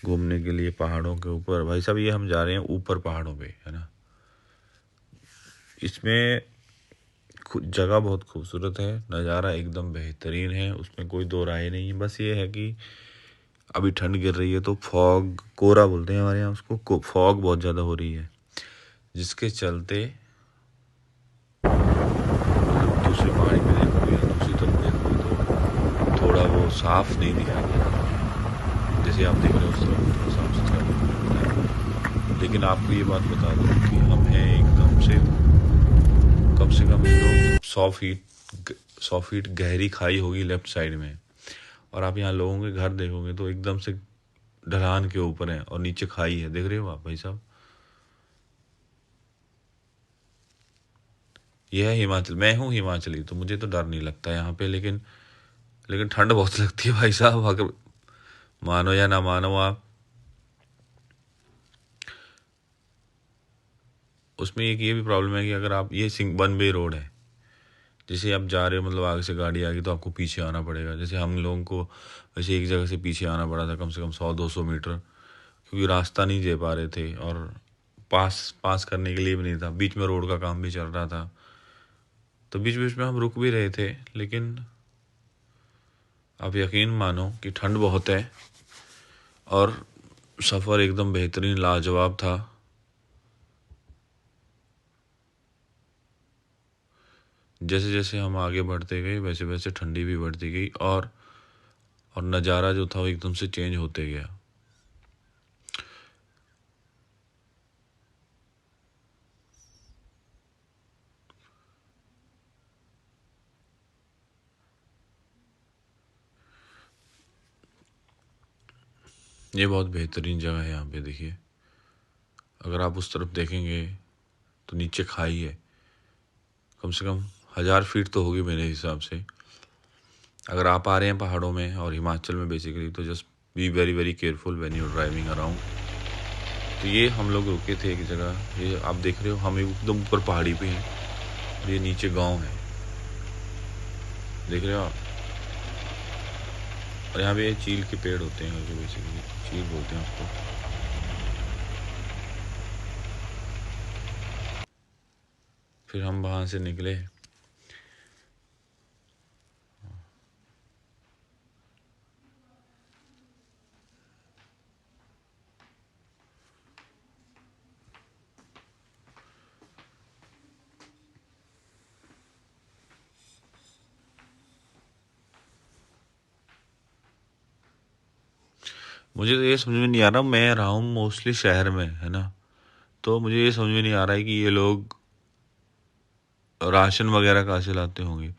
घूमने के लिए पहाड़ों के ऊपर। भाई साहब ये हम जा रहे हैं ऊपर पहाड़ों पे, है ना। इसमें जगह बहुत खूबसूरत है, नज़ारा एकदम बेहतरीन है, उसमें कोई दो राय नहीं है। बस ये है कि अभी ठंड गिर रही है तो फॉग, कोहरा बोलते हैं हमारे यहाँ उसको, फॉग बहुत ज़्यादा हो रही है, जिसके चलते दूसरी पहाड़ी पे देखोगे या दूसरी तरफ देखोगे तो थोड़ा वो साफ नहीं दिखाई दे रहा। जैसे आप देख रहे हो उस तरफ थोड़ा साफ सुथरा दिखता है। लेकिन आपको ये बात बता दूं कि हम हैं एकदम से, कम से कम ये तो 100 फीट गहरी खाई होगी लेफ्ट साइड में। और आप यहाँ लोगों के घर देखोगे तो एकदम से ढलान के ऊपर है और नीचे खाई है। देख रहे हो आप भाई साहब, यह है हिमाचल। मैं हूँ हिमाचली तो मुझे तो डर नहीं लगता यहाँ पे, लेकिन लेकिन ठंड बहुत लगती है भाई साहब, अगर मानो या ना मानो आप। उसमें एक ये भी प्रॉब्लम है कि अगर आप, ये सिंग वन वे रोड है, जैसे आप जा रहे हो मतलब आगे से गाड़ी आ गई तो आपको पीछे आना पड़ेगा। जैसे हम लोगों को वैसे एक जगह से पीछे आना पड़ा था कम से कम 100-200 मीटर, क्योंकि रास्ता नहीं दे पा रहे थे और पास पास करने के लिए भी नहीं था, बीच में रोड का काम भी चल रहा था, तो बीच बीच में हम रुक भी रहे थे। लेकिन आप यकीन मानो कि ठंड बहुत है और सफ़र एकदम बेहतरीन लाजवाब था। जैसे जैसे हम आगे बढ़ते गए वैसे वैसे ठंडी भी बढ़ती गई, और नज़ारा जो था वो एकदम से चेंज होते गया। ये बहुत बेहतरीन जगह है यहाँ पे। देखिए अगर आप उस तरफ देखेंगे तो नीचे खाई है, कम से कम 1000 फीट तो होगी मेरे हिसाब से। अगर आप आ रहे हैं पहाड़ों में और हिमाचल में बेसिकली, तो just be very very careful when you driving around. तो ये हम लोग रुके थे एक जगह, ये आप देख रहे हो, हम एकदम ऊपर पहाड़ी पे हैं और ये नीचे गांव है, देख रहे हो आप। और यहाँ पे चील के पेड़ होते हैं जो बेसिकली चील बोलते हैं उसको। फिर हम वहाँ से निकले। मुझे तो ये समझ में नहीं आ रहा, मैं रहा हूँ मोस्टली शहर में, है ना, तो मुझे ये समझ में नहीं आ रहा है कि ये लोग राशन वगैरह कहाँ से लाते होंगे।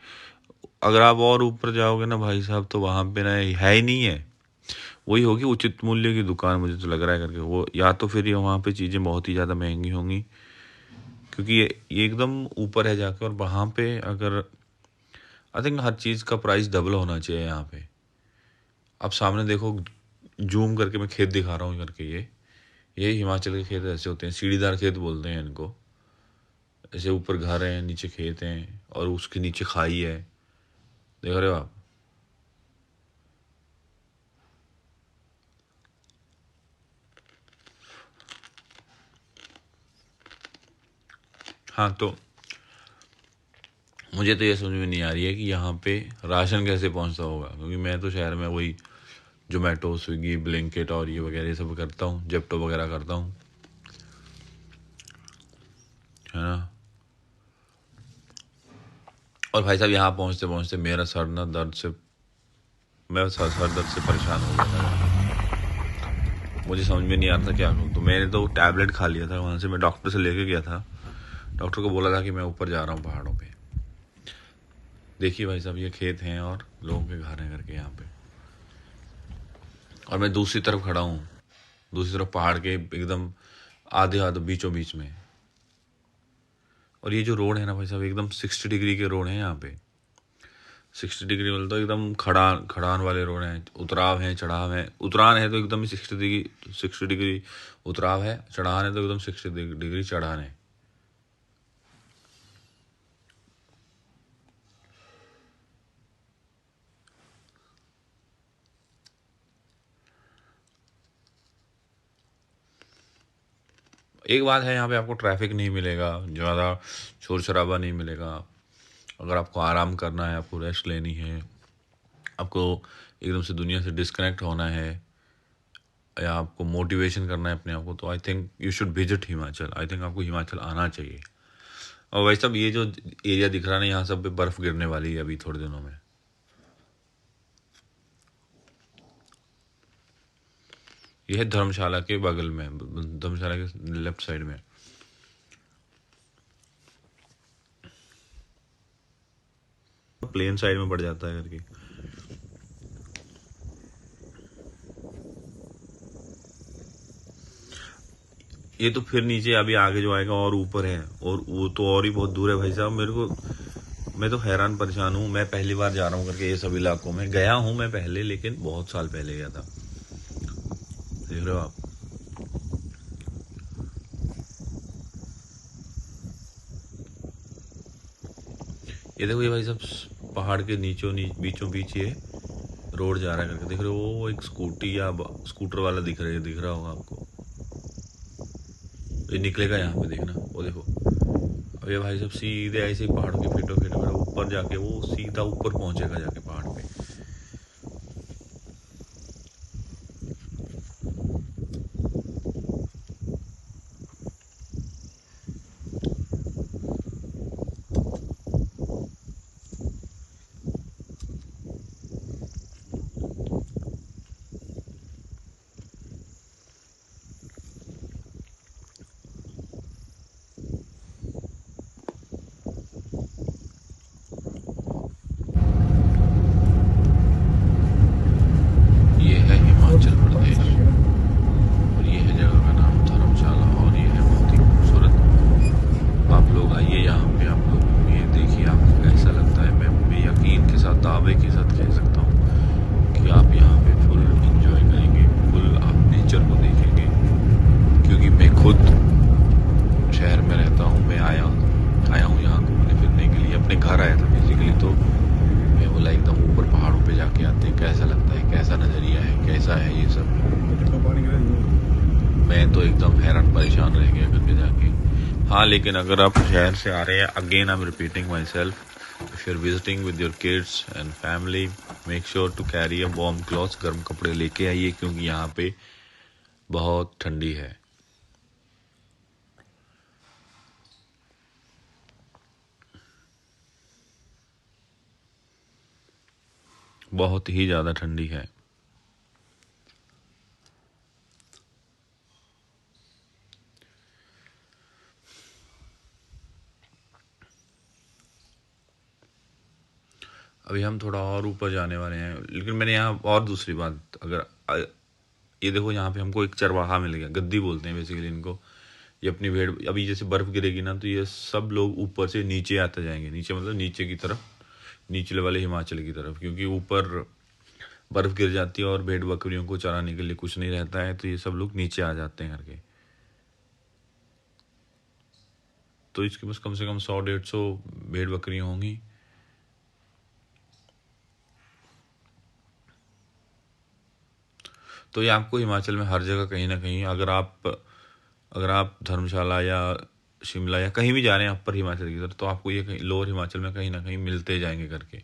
अगर आप और ऊपर जाओगे ना भाई साहब तो वहाँ पे ना है ही नहीं है। वही होगी उचित मूल्य की दुकान, मुझे तो लग रहा है करके वो, या तो फिर ये वहाँ पे चीज़ें बहुत ही ज़्यादा महंगी होंगी, क्योंकि ये एकदम ऊपर है जाकर। और वहाँ पे अगर, आई थिंक हर चीज़ का प्राइस डबल होना चाहिए यहाँ पे। आप सामने देखो, जूम करके मैं खेत दिखा रहा हूँ करके, ये हिमाचल के खेत ऐसे होते हैं, सीढ़ीदार खेत बोलते हैं इनको। ऐसे ऊपर घर हैं, नीचे खेत हैं और उसके नीचे खाई है, देख रहे हो आप। हाँ, तो मुझे तो ये समझ में नहीं आ रही है कि यहाँ पे राशन कैसे पहुँचता होगा, क्योंकि मैं तो शहर में वही जोमेटो, स्विगी, ब्लिंकिट और ये वगैरह ये सब करता हूँ, जेप्टो वगैरह करता हूँ, है ना। और भाई साहब यहाँ पहुँचते पहुँचते मेरा सर ना दर्द से, मैं सर दर्द से परेशान हो गया था यहाँ पे। मुझे समझ में नहीं आ रहा था क्या करूँ, तो मैंने तो टैबलेट खा लिया था, वहाँ से मैं डॉक्टर से लेके गया था। डॉक्टर को बोला था कि मैं ऊपर जा रहा हूँ पहाड़ों पे। देखिए भाई साहब ये खेत हैं और लोगों के घर हैं करके यहाँ पे, और मैं दूसरी तरफ खड़ा हूँ, दूसरी तरफ पहाड़ के एकदम आधे आधे बीचों बीच में। और ये जो रोड है ना भाई साहब, एकदम 60 डिग्री के रोड हैं यहाँ पे। 60 डिग्री बोलते तो एकदम खड़ान खड़ान वाले रोड हैं, उतराव हैं, चढ़ाव हैं। उतरान है तो एकदम ही 60 डिग्री उतराव है, चढ़ान है तो एकदम 60 डिग्री चढ़ान है। एक बात है, यहाँ पे आपको ट्रैफिक नहीं मिलेगा, ज़्यादा शोर शराबा नहीं मिलेगा। अगर आपको आराम करना है, आपको रेस्ट लेनी है, आपको एकदम से दुनिया से डिस्कनेक्ट होना है, या आपको मोटिवेशन करना है अपने आप को, तो I think you should visit Himachal. I think आपको हिमाचल आना चाहिए। और वैसे सब ये जो एरिया दिख रहा है ना, यहाँ सब पे बर्फ़ गिरने वाली है अभी थोड़े दिनों में। ये है धर्मशाला के बगल में, धर्मशाला के लेफ्ट साइड में। प्लेन साइड में पड़ जाता है करके। ये तो फिर नीचे अभी आगे जो आएगा और ऊपर है, और वो तो और ही बहुत दूर है भाई साहब। मेरे को, मैं तो हैरान परेशान हूँ। मैं पहली बार जा रहा हूँ करके ये सब इलाकों में। गया हूँ मैं पहले, लेकिन बहुत साल पहले गया था। देख रहे हो आप? ये देखो, ये भाई साहब पहाड़ के बीचों बीच ये रोड जा रहा है करके। देख रहे हो? वो एक स्कूटी या स्कूटर वाला दिख रहा होगा आपको। ये निकलेगा यहाँ पे, देखना, वो देखो। अब ये भाई साहब सीधे ऐसे ही पहाड़ों के फेटो फेटो ऊपर जाके वो सीधा ऊपर पहुंचेगा जाके पहाड़ पे। ये है हिमाचल प्रदेश, और ये है जगह का नाम धर्मशाला, और ये है बहुत ही खूबसूरत। आप लोग आइए यहाँ पे, आप लोग ये देखिए आपको कैसा लगता है। मैं यकीन के साथ, दावे के साथ कह सकता हूँ कि आप यहाँ पे फुल इंजॉय करेंगे, फुल आप नेचर को देखेंगे। क्योंकि मैं खुद शहर में रहता हूँ, मैं आया हूँ यहाँ घूमने फिरने के लिए। अपने घर आया था बेसिकली, तो मैं बोला एकदम ऊपर पहाड़ों पे जाके आते हैं, कैसा लगता है, कैसा नज़रिया है, कैसा है ये सब। मैं तो एकदम हैरान परेशान रह गया करके जाके। हाँ, लेकिन अगर आप शहर से आ रहे हैं, again I am repeating my if you are visiting with your kids and family, make sure to carry a warm clothes. गर्म कपड़े लेके आइए, क्योंकि यहाँ पे बहुत ठंडी है। बहुत ही ज़्यादा ठंडी है। अभी हम थोड़ा और ऊपर जाने वाले हैं, लेकिन मैंने यहाँ और दूसरी बात, ये देखो, यहाँ पे हमको एक चरवाहा मिल गया, गद्दी बोलते हैं बेसिकली इनको। ये अपनी भेड़, अभी जैसे बर्फ गिरेगी ना, तो ये सब लोग ऊपर से नीचे आते जाएंगे। नीचे मतलब नीचे की तरफ, निचले वाले हिमाचल की तरफ, क्योंकि ऊपर बर्फ गिर जाती है और भेड़ बकरियों को चराने के लिए कुछ नहीं रहता है, तो ये सब लोग नीचे आ जाते हैं करके। तो इसके पास कम से कम 100-150 भेड़ बकरियां होंगी। तो ये आपको हिमाचल में हर जगह कहीं ना कहीं, अगर आप धर्मशाला या शिमला या कहीं भी जा रहे हैं अपर हिमाचल की तरफ, तो आपको ये कहीं लोअर हिमाचल में कहीं ना कहीं मिलते जाएंगे करके।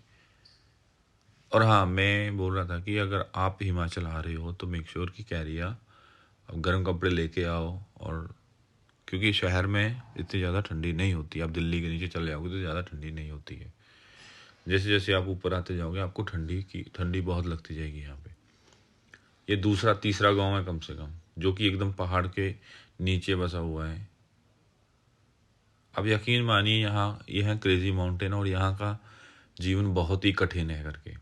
और हाँ, मैं बोल रहा था कि अगर आप हिमाचल आ रहे हो तो मेक श्योर कि कैरिया, आप गर्म कपड़े लेके आओ। और क्योंकि शहर में इतनी ज़्यादा ठंडी नहीं होती, आप दिल्ली के नीचे चले जाओगे तो ज़्यादा ठंडी नहीं होती है। जैसे जैसे आप ऊपर आते जाओगे, आपको ठंडी बहुत लगती जाएगी यहाँ पे। ये दूसरा तीसरा गांव है कम से कम, जो कि एकदम पहाड़ के नीचे बसा हुआ है। अब यकीन मानिए, यहाँ यह है क्रेजी माउंटेन, और यहाँ का जीवन बहुत ही कठिन है करके।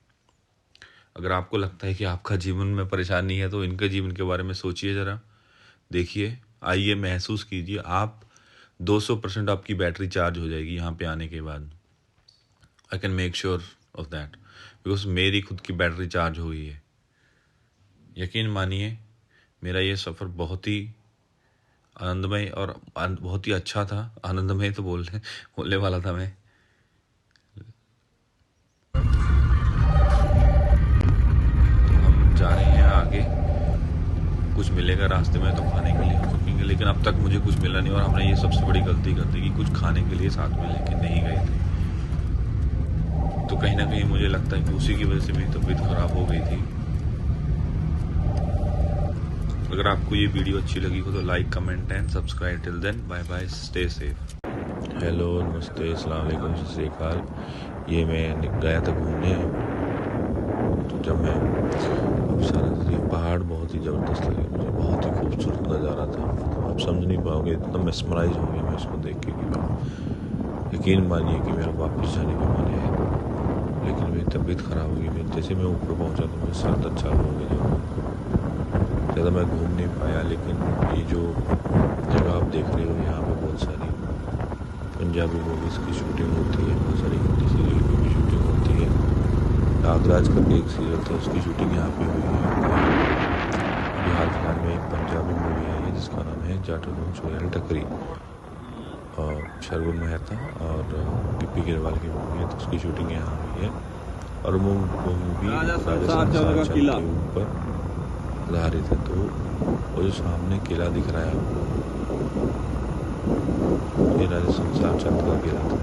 अगर आपको लगता है कि आपका जीवन में परेशानी है, तो इनके जीवन के बारे में सोचिए ज़रा, देखिए, आइए, महसूस कीजिए। आप 200% आपकी बैटरी चार्ज हो जाएगी यहाँ पे आने के बाद। I can make sure of that, because मेरी खुद की बैटरी चार्ज हुई है। यकीन मानिए, मेरा ये सफ़र बहुत ही आनंदमय और बहुत ही अच्छा था। आनंदमय तो बोलने वाला था मैं। हम जा रहे हैं आगे, कुछ मिलेगा रास्ते में तो खाने के लिए, कुकिंग के लिए। लेकिन अब तक मुझे कुछ मिला नहीं। और हमने ये सबसे बड़ी गलती कर दी कि कुछ खाने के लिए साथ में लेके नहीं गए थे। तो कहीं ना कहीं मुझे लगता है कि उसी की वजह से मेरी तबीयत खराब हो गई थी। अगर आपको ये वीडियो अच्छी लगी हो तो like, comment and subscribe. Till then bye bye, stay safe. Hello, नमस्ते, अस्सलाम वालेकुम, सत श्री अकाल। ये मैं गया था घूमने, तो जब मैं पहाड़ बहुत ही ज़बरदस्त लगे मुझे, बहुत ही खूबसूरत नज़ारा था। तो आप समझ नहीं पाओगे, इतना मेस्मराइज हो गया मैं इसको देख के कि यकीन मानिए कि मेरा वापस जाने का मन है। लेकिन मेरी तबीयत ख़राब हो गई। जैसे मैं ऊपर पहुंचा तो मेरे सर दर्द चालू हो गया। ज़्यादा मैं घूम नहीं पाया। लेकिन ये जो जगह आप देख रहे हो, यहाँ पे बहुत सारी पंजाबी मूवीज़ की शूटिंग होती है, बहुत सारी हिंदी सीरियल की भी शूटिंग होती है। नागराज का एक सीरियल था, उसकी शूटिंग यहाँ पे हुई है। अभी हाल फिलहाल में एक पंजाबी मूवी आई है जिसका नाम है जाटो चोयल टकरी, और शरगुन मेहता और गिप्पी गिरवाल की मूवी है, तो उसकी शूटिंग यहाँ हुई है। और वो मूवी राजस्थान के ऊपर आधारित है। तो वो जो सामने किला दिख रहा है आपको, ये राजस्थान साक्षात का किला था।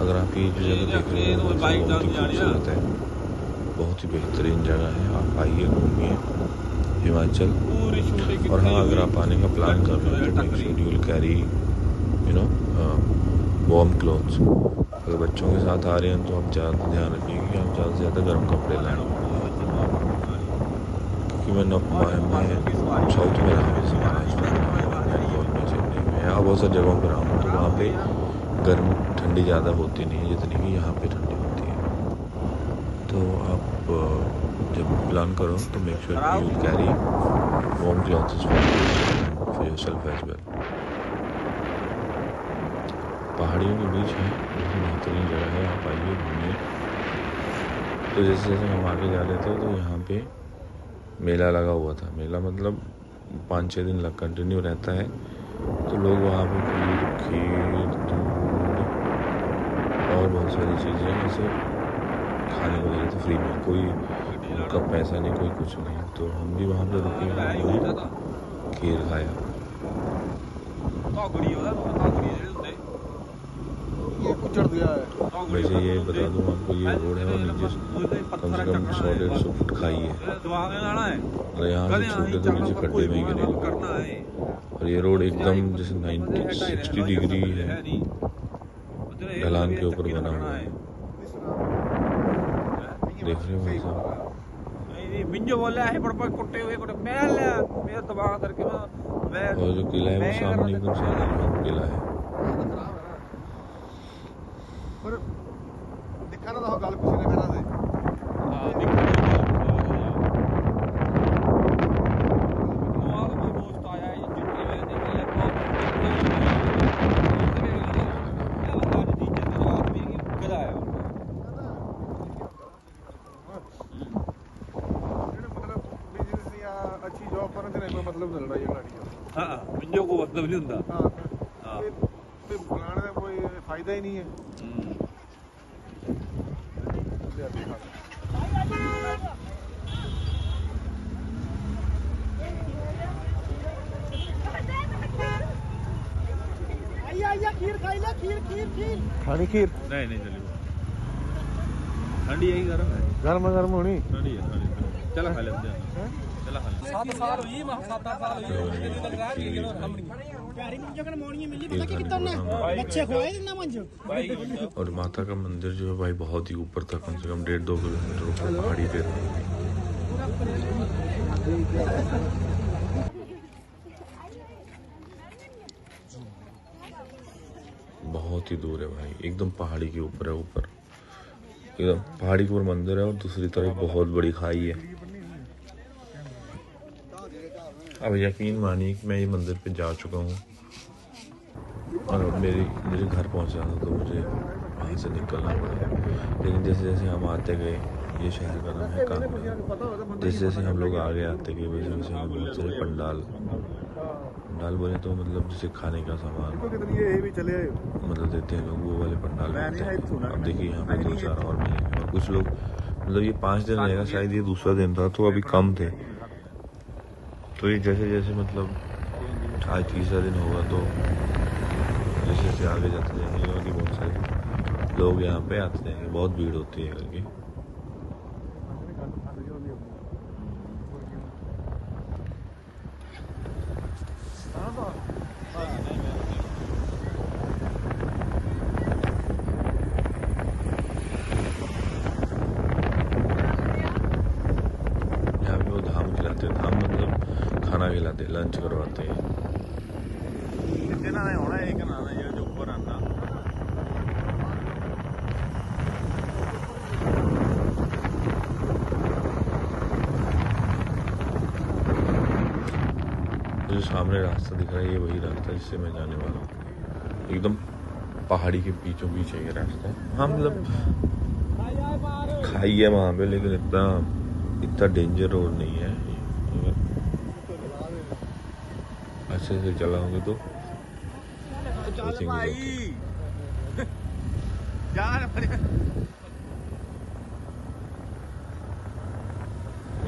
अगर आप ये जो जगह देख रहे हो बहुत ही खूबसूरत है, बहुत ही बेहतरीन जगह है। आप आइए, घूमिए हिमाचल। और हाँ, अगर आप आने का प्लान कर रहे हो तो make sure you will carry warm clothes. अगर बच्चों के साथ आ रहे हैं तो आप ज़्यादा ध्यान रखिए कि आप ज़्यादा से ज़्यादा गर्म कपड़े लाएं। क्योंकि मैं साउथ में रहा, जैसे महाराष्ट्र में, चेन्नई में, या बहुत सारी जगहों पर रहा हूँ, तो वहाँ पे गर्म ठंडी ज़्यादा होती नहीं है जितनी कि यहाँ पे ठंडी होती है। तो आप जब प्लान करो तो make sure you will carry warm clothes for yourself as well. पहाड़ियों के बीच है, बहुत बेहतरीन जगह है, आप आइए, घूमिए। तो जैसे जैसे हम आगे जा रहे थे तो यहाँ पे मेला लगा हुआ था। मेला मतलब 5-6 दिन कंटिन्यू रहता है। तो लोग वहाँ पे खीर, दूध और बहुत सारी चीज़ें जैसे खाने को देते थे फ्री में, कोई उनका पैसा नहीं, कोई कुछ नहीं। तो हम भी वहाँ पे रुके, हमने खीर खाया। वैसे ये बता दूँ आपको, ये रोड है और नीचे कम से कम 100-150 फुट खाई है। और यहाँ से छूटे तो नीचे खड्डे में ही गिरेंगे। और ये रोड एकदम जैसे 60 डिग्री है, ढलान के ऊपर बना हुआ है। देख रहे हो भाई साहब, और जो किला है वो सामने एकदम सामने किला है। अच्छी जॉब करने कोई मतलब चल रहा है। हाँ, मिंजो को मतलब नहीं होता। हाँ, बुलाने में कोई फायदा ही नहीं है। खानी खीर नहीं चलेगी, ठंडी है, गर्म है, गर्म होनी ठंडी है। चला खा लेते हैं, चला खा लेते हैं। 7 साल हुई, 7 साल हुई, लग रहा है कि हम प्यारी मुझे कने मोड़नी मिली, पता कितना बच्चे खोए इतना मंज। और माता का मंदिर जो है भाई बहुत ही ऊपर था, कम से कम 1.5-2 किलोमीटर ऊपर पहाड़ी पे। बहुत ही दूर है भाई, एकदम पहाड़ी के ऊपर है, ऊपर एकदम पहाड़ी के ऊपर मंदिर है और दूसरी तरफ बहुत बड़ी खाई है। अब यकीन मानिए कि मैं ये मंदिर पे जा चुका हूँ और मुझे घर पहुँचना था तो मुझे वहाँ से निकलना पड़ा। लेकिन जैसे जैसे हम आते गए, ये शहर का नाम है कांगड़ा, जैसे जैसे हम लोग आगे आते गए वैसे वैसे हमें बहुत सारे पंडाल बोले तो मतलब जैसे खाने का सामान मतलब देते हैं लोग, वो वाले पंडाल मिलते हैं। अब देखिए यहाँ पे 2-4 और मिलेंगे। और कुछ लोग मतलब ये 5 दिन रहेगा शायद, ये दूसरा दिन था तो अभी कम थे, तो ये जैसे जैसे मतलब आज तीसरा दिन होगा तो जैसे जैसे आगे जाते जाएंगे और बहुत सारे लोग यहाँ पे आते जाएंगे, बहुत भीड़ होती है करके। यहाँ पे वो धाम खिलाते हैं, धाम मतलब खाना खिलाते हैं, लंच करवाते हैं। कितना है होना एक ना ये जो ऊपर आना जो सामने रास्ता दिख रहा है ये वही रास्ता जिससे मैं जाने वाला हूँ। एकदम पहाड़ी के बीचों बीच है ये रास्ता। हाँ मतलब खाई है वहाँ पे, लेकिन इतना डेंजर रोड नहीं है। अच्छे से चलाओगे तो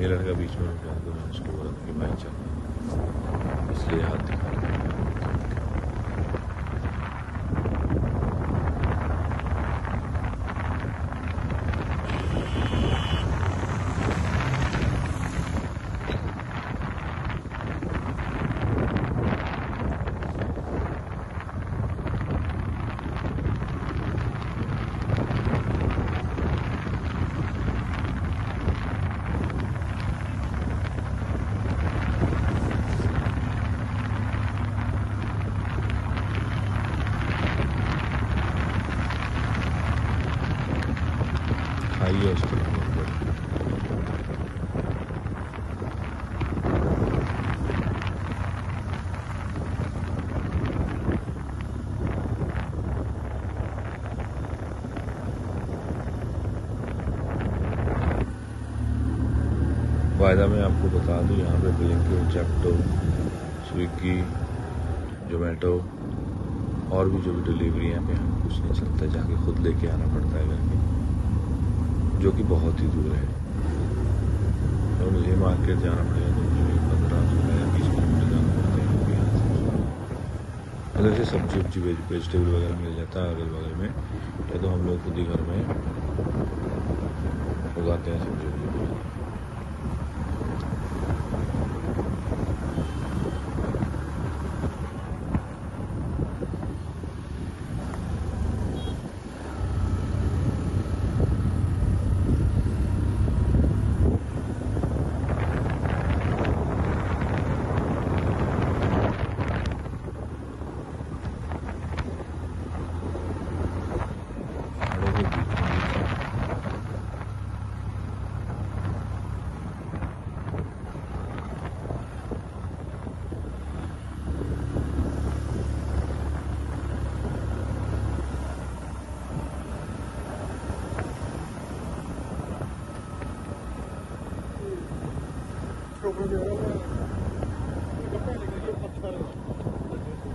ये लड़का बीच में रुक गया तो मैं उसको बोला कि भाई चल, इसलिए हाथ दिखा रहा था। खाइए उसको वायदा में आपको बता दूं, यहाँ पे ब्लिंकिट, जेप्टो, स्विगी, जोमेटो और भी जो भी डिलीवरी है यहाँ पे कुछ नहीं चलता, जाके खुद लेके आना पड़ता है घर पे, जो कि बहुत ही दूर है। तो मुझे मार्केट जाना पड़ेगा तो मुझे 15 या 20 किलोमीटर जाना पड़ता है यहाँ से। अगर से सब्जी वेजिटेबल वगैरह मिल जाता है अगल बगल में, या तो हम लोग खुद ही घर में उगाते हैं सब्जी वगैरह।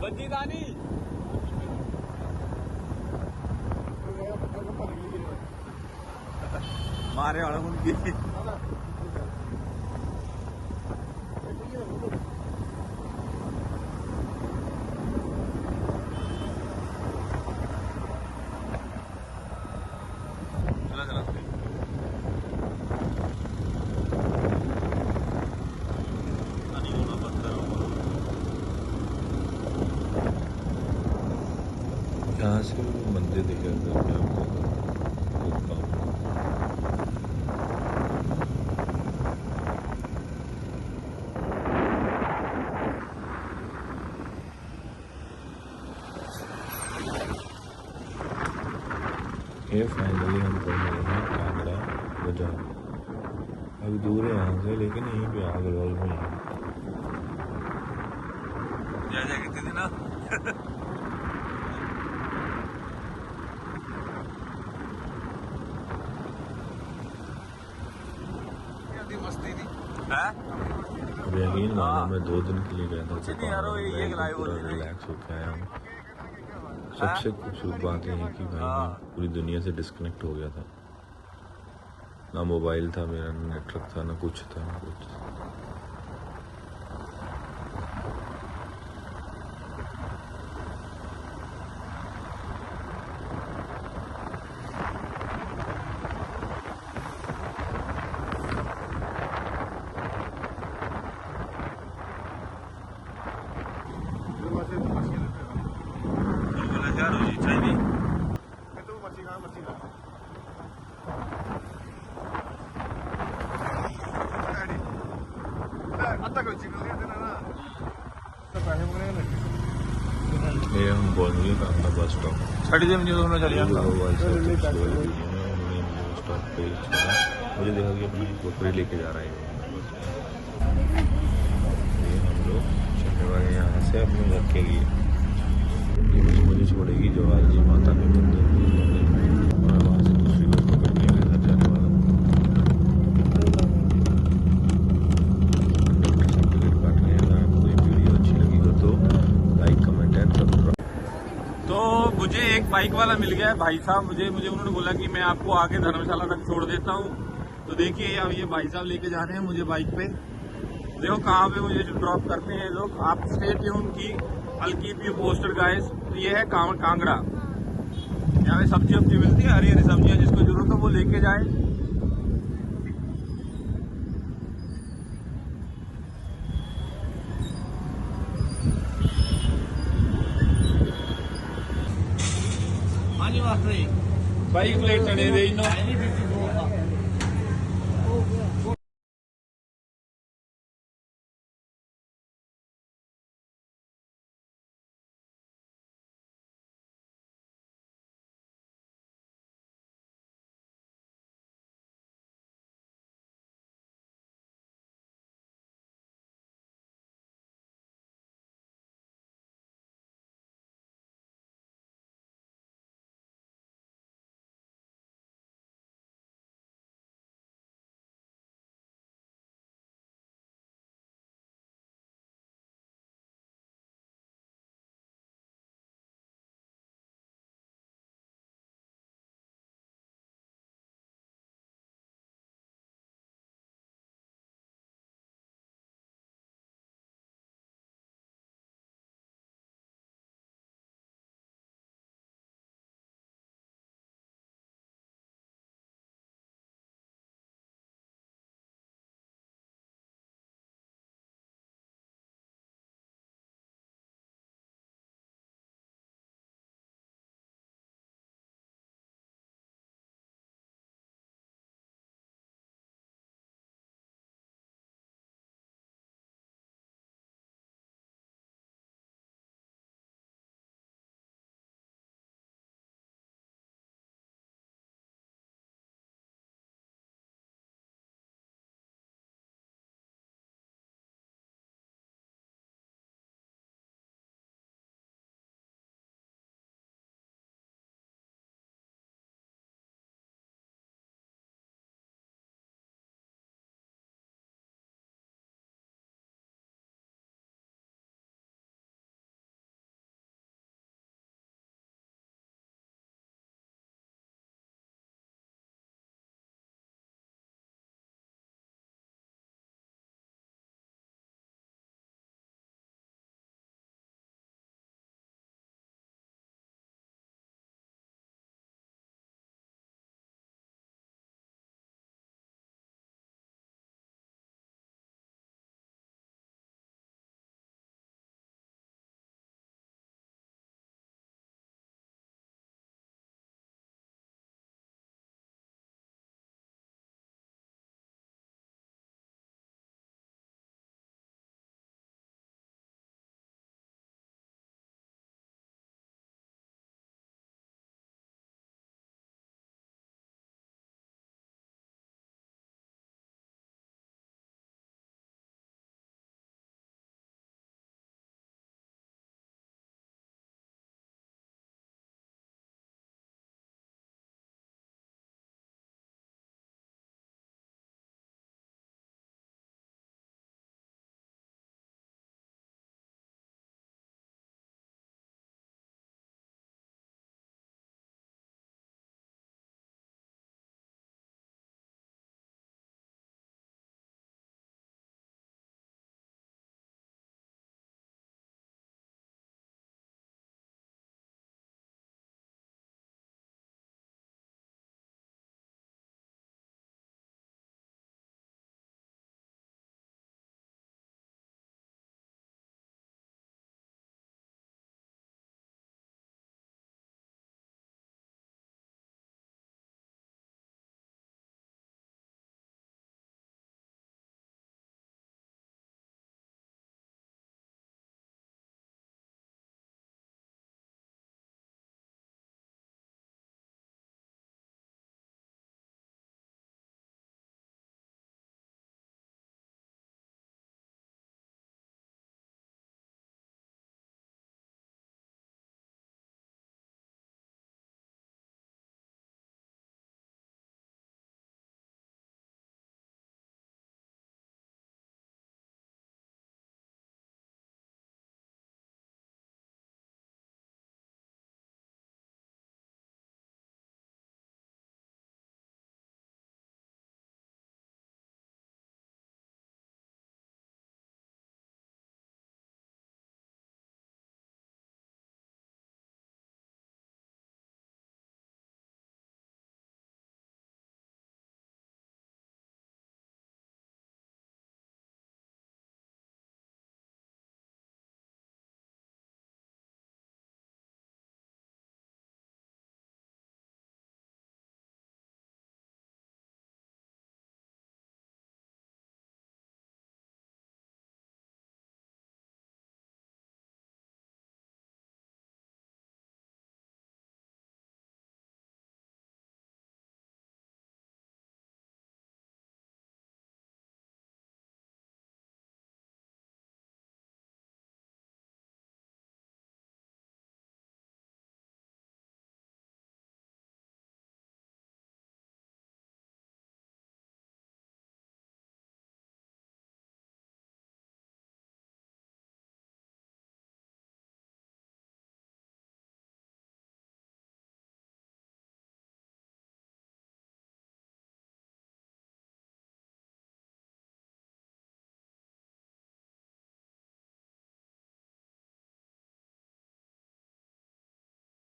बजी दानी मारे वाला उनकी यहाँ से वो मंदिर दिखे ये फाइनली हम पहुंच गए हैं कांगड़ा बाजार। अभी दूर है यहाँ से, लेकिन यहीं पे अगल में है। जय कितने दिन अब यकीन मानो मैं 2 दिन के लिए गया था, पूरा रिलैक्स होकर आया हूँ। सबसे खूबसूरत बात यह है कि भाई मैं पूरी दुनिया से डिस्कनेक्ट हो गया था। ना मोबाइल था मेरा, ना नेटवर्क था, ना कुछ था, ना कुछ। ਤੱਕ ਵਿੱਚ ਨਿਕਲ ਗਿਆ ਨਾ ਤਾਂ ਪੈਸੇ ਮੰਗਣੇ ਲੱਗੇ ये हम बोल काम का बस स्टॉप छड़ी दे मुझे दोनों चले जाना स्टॉप पे छोड़ा मुझे देखा कि अपनी टोकरी लेके जा रहा है ये हम लोग चलने वाले यहाँ से अपने घर के लिए ये बस मुझे छोड़ेगी जवाहर जी माता के मंदिर और वहाँ से दूसरी बस पकड़ के मैं घर जाने वाला हूँ टिकट काट रहे हैं। अगर आपको ये वीडियो अच्छी लगी हो तो लाइक कमेंट एंड सब्सक्राइब। तो मुझे एक बाइक वाला मिल गया है भाई साहब, मुझे उन्होंने बोला कि मैं आपको आके धर्मशाला तक छोड़ देता हूँ। तो देखिए अब ये भाई साहब लेके जा रहे हैं मुझे बाइक पे, देखो कहाँ पे मुझे ड्रॉप करते हैं लोग। आप स्टे ट्यून की, I'll keep you posted guys. तो ये है कांगड़ा, यहाँ पे सब्जी वब्जी मिलती है, हरी हरी सब्जियाँ, जिसको जरूरत हो वो लेके जाए। बाइक प्लेट चढ़े दे इन